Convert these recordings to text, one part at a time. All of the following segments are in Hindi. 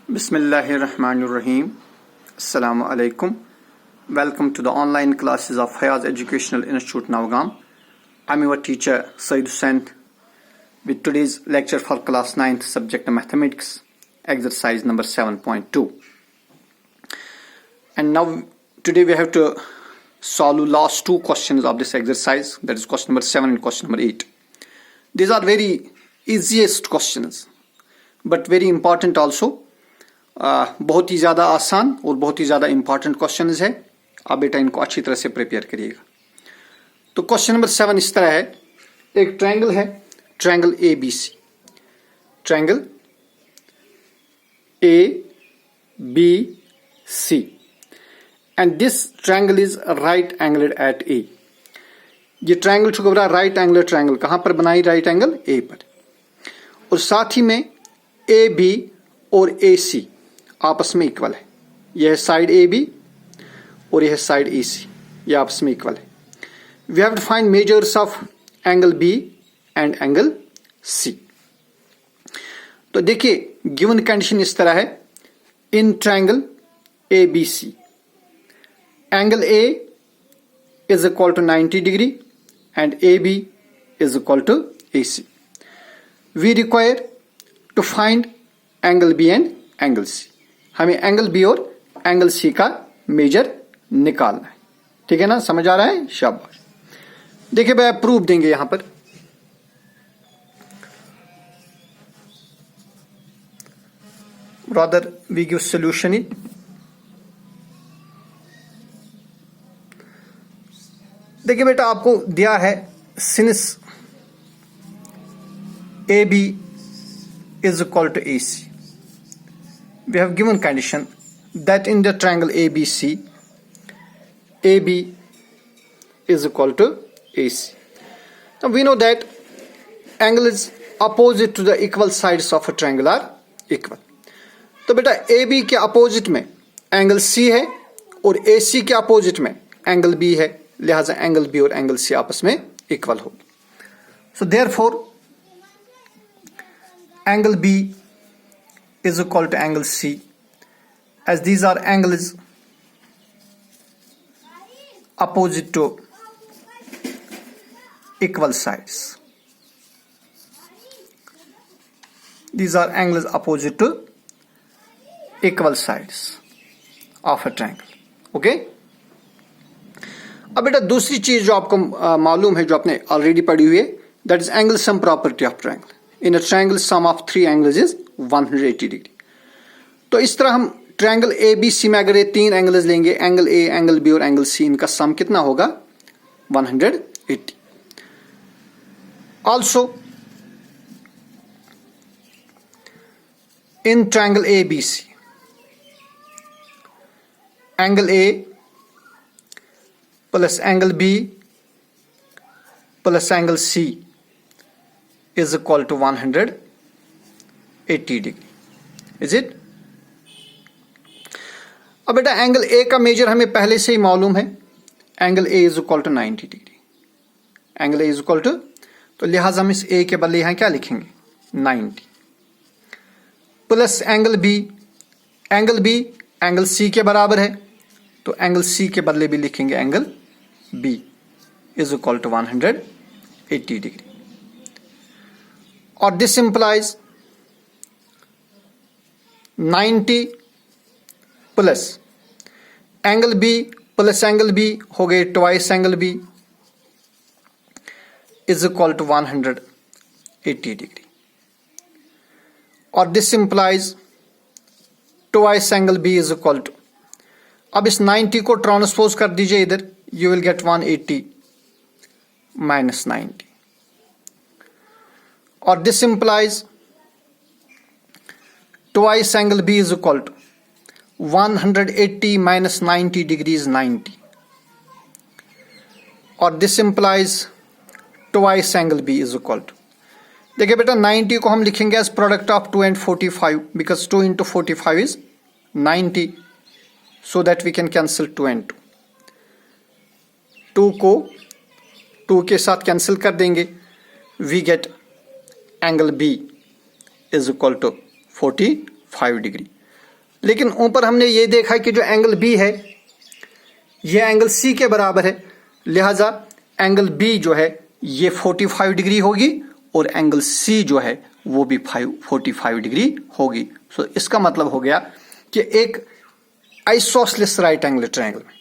Bismillahirrahmanirrahim. Assalamu alaikum. Welcome to the online classes of Hayaz Educational Institute, Navagam. I'm your teacher, Saeed Hussain, with today's lecture for class 9th, subject mathematics, exercise number 7.2. And now, today we have to solve last two questions of this exercise, that is question number 7 and question number 8. These are very easiest questions, but very important also. बहुत ही ज़्यादा आसान और बहुत ही ज़्यादा इंपॉर्टेंट क्वेश्चंस है। आप बेटा इनको अच्छी तरह से प्रिपेयर करिएगा। तो क्वेश्चन नंबर 7 इस तरह है, एक ट्रायंगल है, triangle A B C, triangle A B C, and this triangle is right angled at A. ये ट्रायंगल चुका बना राइट एंगल ट्रायंगल, कहां पर बनाई? राइट एंगल ए पर। और साथ ही में ए बी और ए सी आपस में इक्वल है। यह है साइड ए बी और यह है साइड ए सी, यह आपस में इक्वल है। We have to find measures of angle B and angle C. तो देखिए गिवन कंडीशन इस तरह है, in triangle A B C angle A is equal to 90 degree and A B is equal to A C. We require to find angle B and angle C. हमें एंगल बी और एंगल सी का मेजर निकालना है। ठीक है ना, समझ आ रहा है? शाबाश। देखिए भाई प्रूफ देंगे यहां पर। rather we give solution in देखिए बेटा आपको दिया है since A B is equal to AC. We have given condition that in the triangle ABC, AB is equal to AC. Now we know that angle is opposite to the equal sides of a triangle are equal. तो बेटा AB के अपोजिट में एंगल C है और AC के अपोजिट में एंगल B है, लिहाजा एंगल B और एंगल C आपस में इक्वल हो। So therefore angle B is equal to angle C, as these are angles opposite to equal sides. These are angles opposite to equal sides of a triangle. Okay? अब बेटा दूसरी चीज जो आपको मालूम है, जो आपने ऑलरेडी पढ़ी हुई है, that is angle sum property of triangle. In a triangle sum of 3 angles is 180 degree. तो इस तरह हम ट्रायंगल ए बी सी में अगर ये 3 एंगल्स लेंगे, एंगल ए एंगल बी और एंगल सी, इनका सम कितना होगा? 180। Also in triangle A B C angle A plus angle B plus angle C is equal to 180 degree. Is it? अब बेटा एंगल ए का मेजर हमें पहले से ही मालूम है, angle A is equal to 90 degree. Angle A is equal to, तो लिहाजा हम इस ए के बदले यहां क्या लिखेंगे? 90 plus angle B, angle B angle C के बराबर है, तो एंगल सी के बदले भी लिखेंगे angle B is equal to 180 degree. और this implies 90 plus angle B plus angle B हो गए twice angle B is equal to 180 degree. और this implies twice angle B is equal to, अब इस 90 को ट्रांसपोज कर दीजिए इधर, यू विल गेट 180 माइनस 90। और this implies twice angle B is equal to 180 minus 90 degree is 90। और this implies twice angle B is equal to, देखिए बेटा 90 को हम लिखेंगे as product of 2 and 45, because 2 into 45 is 90, so that we can cancel 2 and 2 को 2 के साथ कैंसिल कर देंगे, we get angle B is equal to 45 degree. लेकिन ऊपर हमने ये देखा कि जो एंगल बी है ये एंगल सी के बराबर है, लिहाजा एंगल बी जो है ये 45 डिग्री होगी और एंगल सी जो है वो भी 45 डिग्री होगी। सो इसका मतलब हो गया कि एक आइसोसेलेस राइट एंगल ट्रायंगल में,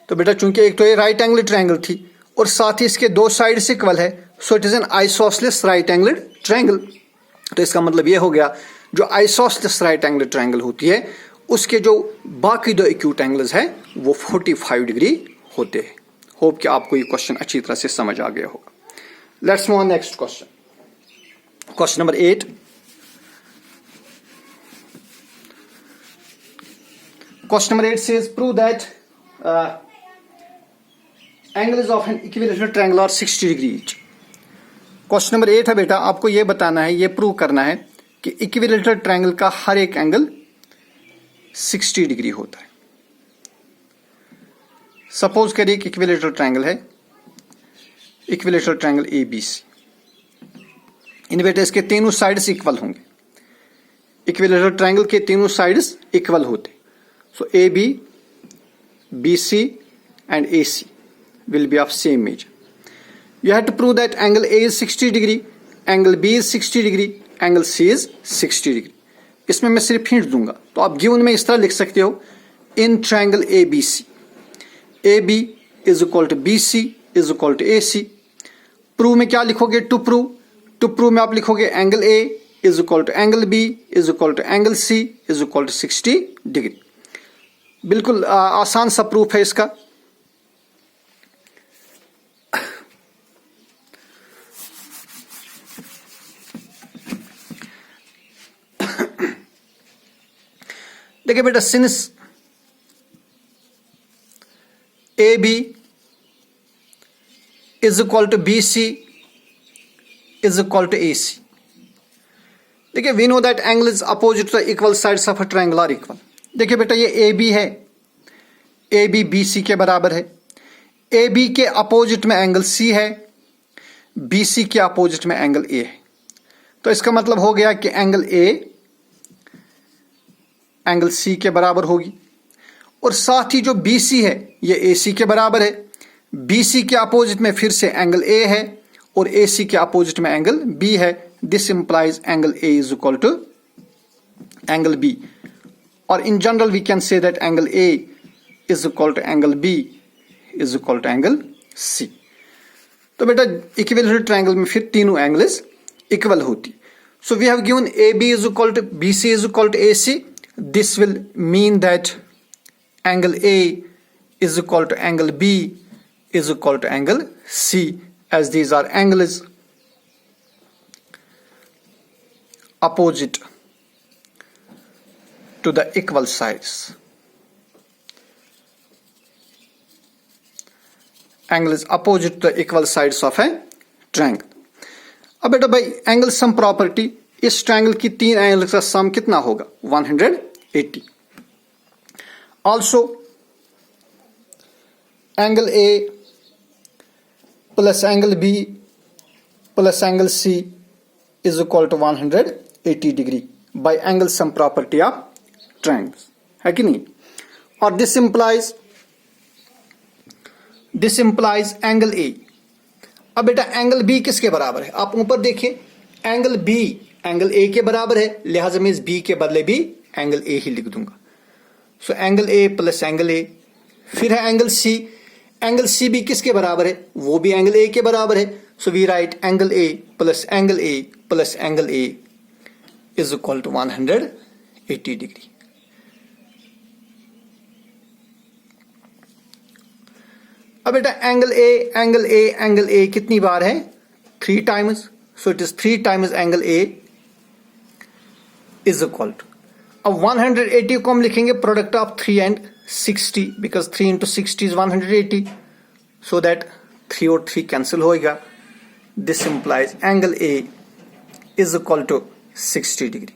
तो बेटा चूंकि एक तो ये राइट एंगल ट्रायंगल थी और साथ ही इसके दो साइड्स इक्वल है, सो it is an isosceles right angle triangle. तो इसका मतलब ये हो गया जो आइसोसेलेस राइट एंगल ट्रायंगल होती है उसके जो बाकी दो एक्यूट एंगल्स हैं वो 45 डिग्री होते हैं। होप कि आपको ये क्वेश्चन अच्छी तरह से समझ आ गया होगा। Let's move on next question, question number 8। Question number 8 says prove that angles of an equilateral triangle are 60 degree each. Question number 8 है बेटा, आपको ये बताना है, ये प्रूव करना है कि इक्विलेटरल ट्रायंगल का हर एक एंगल 60 डिग्री होता है। सपोज करिए कि इक्विलेटरल ट्रायंगल है, इक्विलेटरल ट्रायंगल ABC। इन बेटा इसके तीनों साइड्स इक्वल होंगे, इक्विलेटरल ट्रायंगल के तीनों साइड्स इक्वल होते। So AB, BC and AC will be of same measure. You have to prove that angle A is 60 degree, angle B is 60 degree, angle C is 60 degree. इसमें मैं सिर्फ हिंट दूंगा, तो आप गिवन में इस तरह लिख सकते हो, in triangle ABC, AB is equal to BC is equal to AC. Prove में क्या लिखोगे? टू प्रूव में आप लिखोगे angle A is equal to angle B is equal to angle C is equal to 60 degree. बिल्कुल आसान सा प्रूफ है इसका। देखिए बेटा, since AB is equal to BC is equal to AC, देखिए we know that angle is opposite to the equal sides of a triangle are equal. देखिए बेटा, ये AB है, AB BC के बराबर है, AB के अपोजिट में एंगल C है, BC के अपोजिट में एंगल A है। तो इसका मतलब हो गया कि एंगल A एंगल C के बराबर होगी और साथ ही जो BC है ये AC के बराबर है। BC के अपोजिट में फिर से एंगल A है और AC के अपोजिट में एंगल B है। This implies angle A is equal to angle B, और in general we can say that angle A is equal to angle B is equal to angle C. तो बेटा इक्विलेटरल ट्रायंगल में फिर तीनों एंगल्स इक्वल होती। So we have given AB is equal to BC is equal to AC. This will mean that angle A is equal to angle B is equal to angle C, as these are angles opposite to the equal sides. Angle is opposite to the equal sides of a triangle. अब बेटा भाई एंगल सम प्रॉपर्टी, इस ट्रायंगल की तीन एंगल का सम कितना होगा? 180. Also angle A plus angle B plus angle C is equal to 180 degree by angle sum property of triangles, है कि नहीं? और दिस इंप्लाइज एंगल A। अब बेटा एंगल B किसके बराबर है? आप ऊपर देखिए, एंगल B एंगल A के बराबर है, लिहाजा मैं इस B के बदले भी एंगल A ही लिख दूंगा। So angle A plus angle A, फिर है एंगल C भी किसके बराबर है? वो भी एंगल A के बराबर है। So we write angle A plus angle A plus angle A is equal to 180 degree. अब बेटा एंगल A कितनी बार है? 3 times. So it is 3 times angle A is equal to, अब 180 को हम लिखेंगे product of 3 and 60, because 3 into 60 is 180, so that 3 और 3 कैंसिल होएगा। This implies angle A is equal to 60 degree.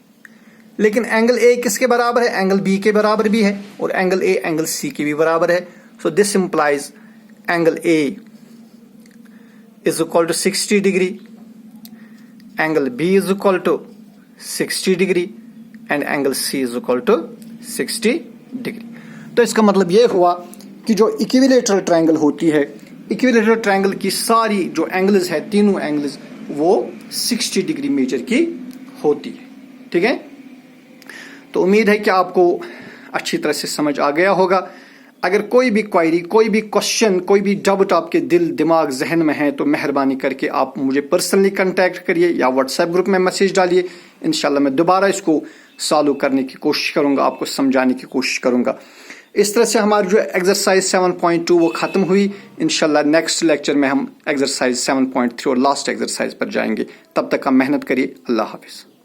लेकिन एंगल A किसके बराबर है? एंगल B के बराबर भी है और एंगल A एंगल C के भी बराबर है। So this implies angle A is equal to 60 degree, angle B is equal to 60 degree and angle C is equal to 60 degree. तो इसका मतलब ये हुआ कि जो इक्विलेटरल ट्रायंगल होती है, इक्विलेटरल ट्रायंगल की सारी जो एंगल्स है, तीनों एंगल्स वो 60 डिग्री मेजर की होती है। ठीक है, तो उम्मीद है कि आपको अच्छी तरह से समझ आ गया होगा। अगर कोई भी क्वायरी, कोई भी क्वेश्चन, कोई भी डाउट आपके दिल दिमाग जहन में है तो मेहरबानी करके आप मुझे पर्सनली कांटेक्ट करिए या व्हाट्सएप ग्रुप में मैसेज डालिए। इंशाल्लाह मैं दोबारा इसको सॉल्व करने की कोशिश करूंगा, आपको समझाने की कोशिश करूंगा। इस तरह से हमारी जो एक्सरसाइज 7.2 वो खत्म हुई। इंशाल्लाह नेक्स्ट लेक्चर में हम एक्सरसाइज 7.3 और लास्ट एक्सरसाइज पर जाएंगे। तब तक आप मेहनत करिए। अल्लाह हाफिज।